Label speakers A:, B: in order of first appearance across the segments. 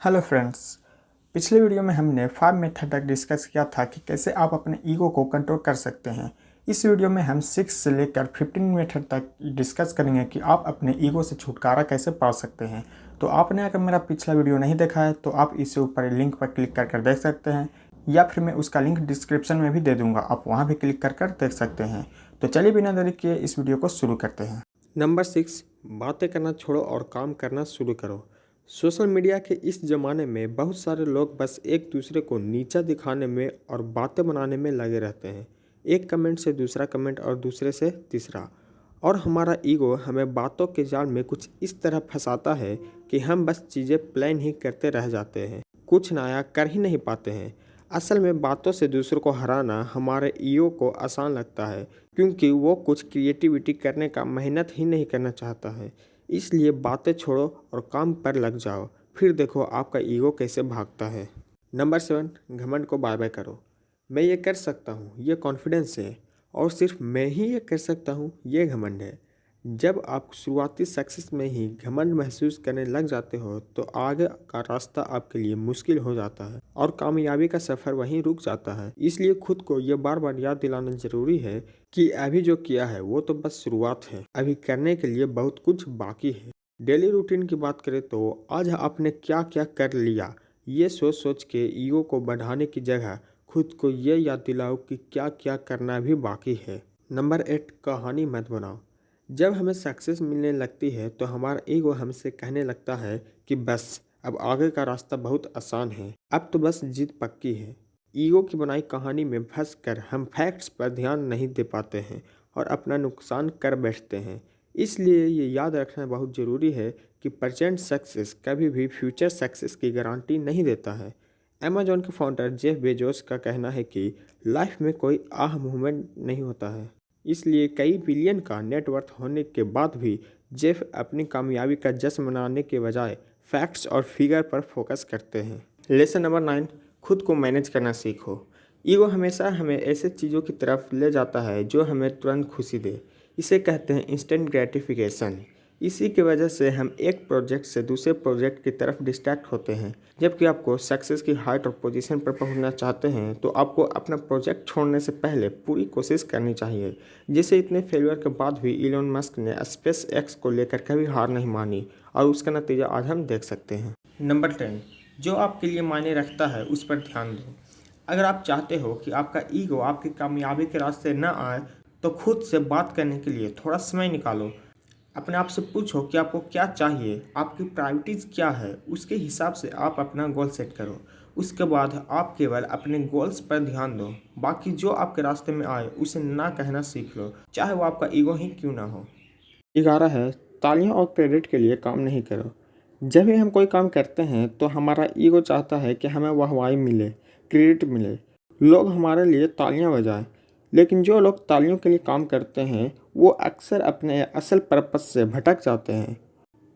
A: Hello friends. पिछले video में हमने 5 मेथड तक डिस्कस किया था कि कैसे आप अपने ईगो को कंट्रोल कर सकते हैं। इस वीडियो में हम 6 से लेकर 15 मेथड तक डिस्कस करेंगे कि आप अपने ईगो से छुटकारा कैसे पा सकते हैं। तो आपने अगर मेरा पिछला वीडियो नहीं देखा है तो आप इसे ऊपर लिंक पर क्लिक कर देख सकते हैं, या फिर मैं उसका लिंक डिस्क्रिप्शन में भी दे दूँगा, आप वहाँ भी क्लिक कर देख सकते हैं। तो चलिए बिना देरी किए इस वीडियो को शुरू करते हैं।
B: नंबर 6, बातें करना छोड़ो और काम करना शुरू करो। सोशल मीडिया के इस ज़माने में बहुत सारे लोग बस एक दूसरे को नीचा दिखाने में और बातें बनाने में लगे रहते हैं। एक कमेंट से दूसरा कमेंट और दूसरे से तीसरा, और हमारा ईगो हमें बातों के जाल में कुछ इस तरह फंसाता है कि हम बस चीज़ें प्लान ही करते रह जाते हैं, कुछ नया कर ही नहीं पाते हैं। असल में बातों से दूसरों को हराना हमारे ईगो को आसान लगता है, क्योंकि वो कुछ क्रिएटिविटी करने का मेहनत ही नहीं करना चाहता है। इसलिए बातें छोड़ो और काम पर लग जाओ, फिर देखो आपका ईगो कैसे भागता है। नंबर 7, घमंड को बाय बाय करो। मैं ये कर सकता हूँ, ये कॉन्फिडेंस है, और सिर्फ मैं ही ये कर सकता हूँ, ये घमंड है। जब आप शुरुआती सक्सेस में ही घमंड महसूस करने लग जाते हो तो आगे का रास्ता आपके लिए मुश्किल हो जाता है और कामयाबी का सफ़र वहीं रुक जाता है। इसलिए खुद को ये बार बार याद दिलाना जरूरी है कि अभी जो किया है वो तो बस शुरुआत है, अभी करने के लिए बहुत कुछ बाकी है। डेली रूटीन की बात करें तो आज आपने क्या क्या कर लिया, ये सोच सोच के ईगो को बढ़ाने की जगह खुद को ये याद दिलाओ कि क्या क्या करना भी बाकी है। नंबर 8, कहानी मत बनाओ। जब हमें सक्सेस मिलने लगती है तो हमारा ईगो हमसे कहने लगता है कि बस अब आगे का रास्ता बहुत आसान है, अब तो बस जीत पक्की है। ईगो की बनाई कहानी में फंस कर हम फैक्ट्स पर ध्यान नहीं दे पाते हैं और अपना नुकसान कर बैठते हैं। इसलिए ये याद रखना बहुत ज़रूरी है कि प्रेजेंट सक्सेस कभी भी फ्यूचर सक्सेस की गारंटी नहीं देता है। अमेजॉन के फाउंडर जेफ बेजोस का कहना है कि लाइफ में कोई आह मूवमेंट नहीं होता है। इसलिए कई बिलियन का नेटवर्थ होने के बाद भी जेफ अपनी कामयाबी का जश्न मनाने के बजाय फैक्ट्स और फिगर पर फोकस करते हैं। लेसन नंबर 9, खुद को मैनेज करना सीखो। ईगो हमेशा हमें ऐसे चीज़ों की तरफ ले जाता है जो हमें तुरंत खुशी दे। इसे कहते हैं इंस्टेंट ग्रेटिफिकेशन। इसी की वजह से हम एक प्रोजेक्ट से दूसरे प्रोजेक्ट की तरफ डिस्ट्रैक्ट होते हैं। जबकि आपको सक्सेस की हाइट और पोजीशन पर पहुंचना चाहते हैं तो आपको अपना प्रोजेक्ट छोड़ने से पहले पूरी कोशिश करनी चाहिए। जैसे इतने फेलियर के बाद भी इलोन मस्क ने स्पेस एक्स को लेकर कभी हार नहीं मानी, और उसका नतीजा आज हम देख सकते हैं। नंबर 10, जो आपके लिए मायने रखता है उस पर ध्यान दो। अगर आप चाहते हो कि आपका ईगो आपकी कामयाबी के रास्ते न आए तो खुद से बात करने के लिए थोड़ा समय निकालो। अपने आप से पूछो कि आपको क्या चाहिए, आपकी प्रायोरिटीज़ क्या है, उसके हिसाब से आप अपना गोल सेट करो। उसके बाद आप केवल अपने गोल्स पर ध्यान दो, बाकी जो आपके रास्ते में आए उसे ना कहना सीख लो, चाहे वो आपका ईगो ही क्यों ना हो। 11 है, तालियों और क्रेडिट के लिए काम नहीं करो। जब भी हम कोई काम करते हैं तो हमारा ईगो चाहता है कि हमें वाहवाही मिले, क्रेडिट मिले, लोग हमारे लिए तालियां बजाएं। लेकिन जो लोग तालियों के लिए काम करते हैं वो अक्सर अपने असल पर्पस से भटक जाते हैं।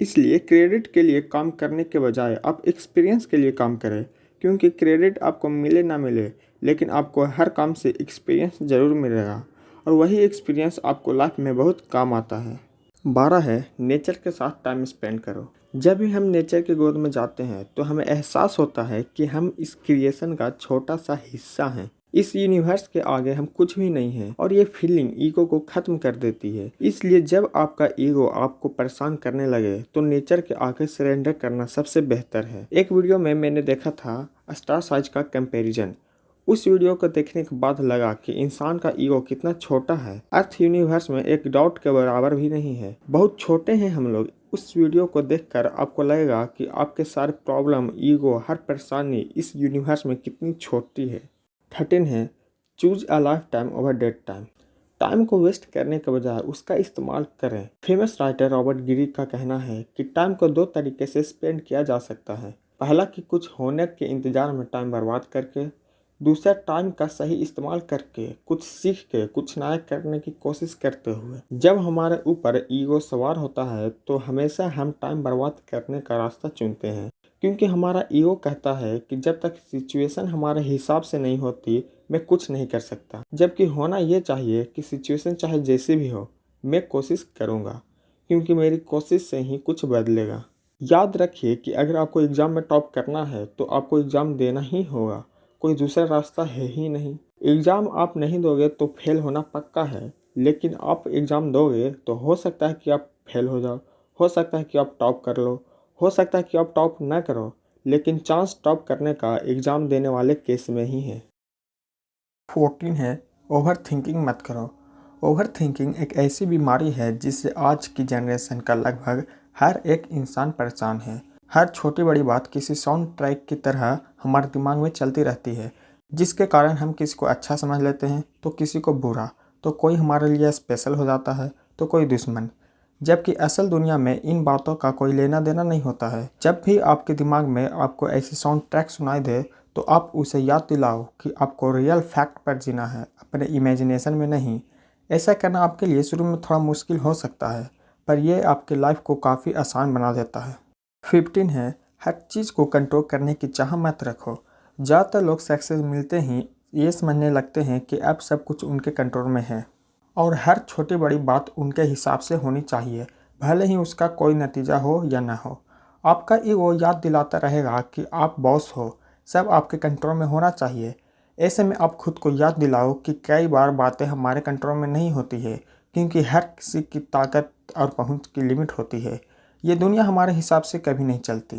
B: इसलिए क्रेडिट के लिए काम करने के बजाय आप एक्सपीरियंस के लिए काम करें, क्योंकि क्रेडिट आपको मिले ना मिले लेकिन आपको हर काम से एक्सपीरियंस ज़रूर मिलेगा, और वही एक्सपीरियंस आपको लाइफ में बहुत काम आता है। 12 है, नेचर के साथ टाइम स्पेंड करो। जब भी हम नेचर के गोद में जाते हैं तो हमें एहसास होता है कि हम इस क्रिएशन का छोटा सा हिस्सा हैं। इस यूनिवर्स के आगे हम कुछ भी नहीं हैं, और ये फीलिंग ईगो को ख़त्म कर देती है। इसलिए जब आपका ईगो आपको परेशान करने लगे तो नेचर के आगे सरेंडर करना सबसे बेहतर है। एक वीडियो में मैंने देखा था स्टार साइज का कंपैरिजन। उस वीडियो को देखने के बाद लगा कि इंसान का ईगो कितना छोटा है। अर्थ यूनिवर्स में एक डॉट के बराबर भी नहीं है, बहुत छोटे हैं हम लोग। उस वीडियो को देखकर आपको लगेगा कि आपके सारे प्रॉब्लम, ईगो, हर परेशानी इस यूनिवर्स में कितनी छोटी है। 13 है, choose a life time over dead time. Time को वेस्ट करने के बजाय उसका इस्तेमाल करें। फेमस राइटर रॉबर्ट गिरी का कहना है कि टाइम को 2 तरीके से स्पेंड किया जा सकता है। पहला कि कुछ होने के इंतजार में टाइम बर्बाद करके, दूसरा टाइम का सही इस्तेमाल करके, कुछ सीख के, कुछ नया करने की कोशिश करते हुए। जब हमारे ऊपर ईगो सवार होता है तो हमेशा हम टाइम बर्बाद करने का रास्ता चुनते हैं, क्योंकि हमारा ईगो कहता है कि जब तक सिचुएशन हमारे हिसाब से नहीं होती मैं कुछ नहीं कर सकता। जबकि होना ये चाहिए कि सिचुएशन चाहे जैसी भी हो, मैं कोशिश करूँगा, क्योंकि मेरी कोशिश से ही कुछ बदलेगा। याद रखिए कि अगर आपको एग्ज़ाम में टॉप करना है तो आपको एग्ज़ाम देना ही होगा, कोई दूसरा रास्ता है ही नहीं। एग्ज़ाम आप नहीं दोगे तो फेल होना पक्का है, लेकिन आप एग्ज़ाम दोगे तो हो सकता है कि आप फेल हो जाओ, हो सकता है कि आप टॉप कर लो, हो सकता है कि आप टॉप ना करो, लेकिन चांस टॉप करने का एग्ज़ाम देने वाले केस में ही है।
A: 14 है, ओवर थिंकिंग मत करो। ओवर थिंकिंग एक ऐसी बीमारी है जिससे आज की जनरेशन का लगभग हर एक इंसान परेशान है। हर छोटी बड़ी बात किसी साउंड ट्रैक की तरह हमारे दिमाग में चलती रहती है, जिसके कारण हम किसी को अच्छा समझ लेते हैं तो किसी को बुरा, तो कोई हमारे लिए स्पेशल हो जाता है तो कोई दुश्मन, जबकि असल दुनिया में इन बातों का कोई लेना देना नहीं होता है। जब भी आपके दिमाग में आपको ऐसी साउंड ट्रैक सुनाई दे तो आप उसे याद दिलाओ कि आपको रियल फैक्ट पर जीना है, अपने इमेजिनेशन में नहीं। ऐसा करना आपके लिए शुरू में थोड़ा मुश्किल हो सकता है, पर यह आपकी लाइफ को काफ़ी आसान बना देता है। 15 है, हर चीज़ को कंट्रोल करने की चाह मत रखो। ज़्यादातर लोग सक्सेस मिलते ही ये समझने लगते हैं कि अब सब कुछ उनके कंट्रोल में है और हर छोटी बड़ी बात उनके हिसाब से होनी चाहिए, भले ही उसका कोई नतीजा हो या ना हो। आपका ईगो याद दिलाता रहेगा कि आप बॉस हो, सब आपके कंट्रोल में होना चाहिए। ऐसे में आप खुद को याद दिलाओ कि कई बार बातें हमारे कंट्रोल में नहीं होती है, क्योंकि हर किसी की ताकत और पहुंच की लिमिट होती है। ये दुनिया हमारे हिसाब से कभी नहीं चलती।